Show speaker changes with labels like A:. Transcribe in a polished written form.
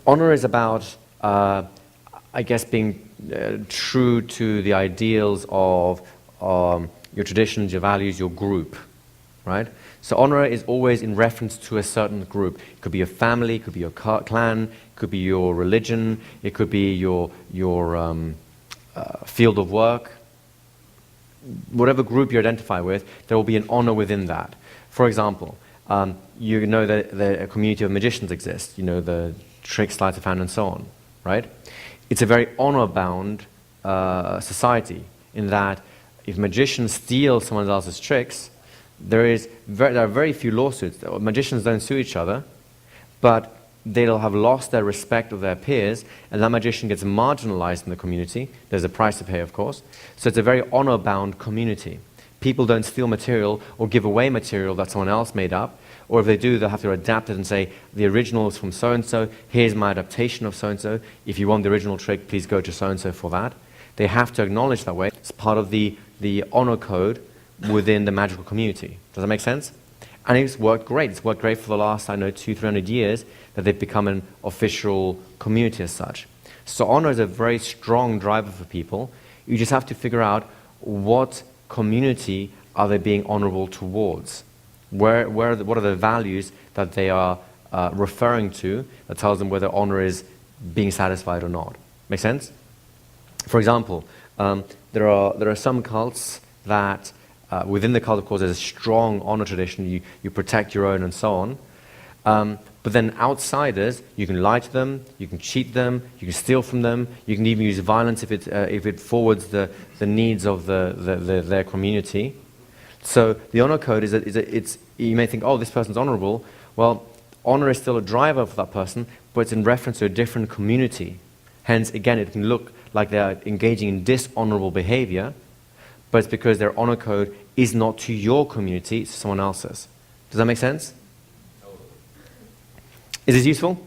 A: Honor is about, I guess, being true to the ideals of your traditions, your values, your group, right? So honor is always in reference to a certain group. It could be your family, it could be your clan, it could be your religion, it could be your field of work. Whatever group you identify with, there will be an honor within that. For example, you know that a community of magicians exists. You know the trick, sleight of hand, and so on, right? It's a very honor-bound society in that if magicians steal someone else's tricks, there are very few lawsuits. Magicians don't sue each other, but they'll have lost their respect of their peers, and that magician gets marginalized in the community. There's a price to pay, of course. So it's a very honor-bound community. People don't steal material or give away material that someone else made up, or if they do, they'll have to adapt it and say, the original is from so-and-so, here's my adaptation of so-and-so. If you want the original trick, please go to so-and-so for that. They have to acknowledge that way. It's part of the honor code within the magical community. Does that make sense? And it's worked great. It's worked great for the last, 200-300 years that they've become an official community as such. So honor is a very strong driver for people. You just have to figure out what community are they being honorable towards. What are the values that they are referring to that tells them whether honor is being satisfied or not. Make sense? For example, there are some cults that within the cult, of course, there's a strong honor tradition. You protect your own and so on. But then outsiders, you can lie to them, you can cheat them, you can steal from them, you can even use violence if it forwards the needs of their community. So the honor code it's you may think, oh, this person's honorable. Well, honor is still a driver for that person, but it's in reference to a different community. Hence, again, it can look like they're engaging in dishonorable behavior, but it's because their honor code is not to your community, it's to someone else's. Does that make sense? Is this useful?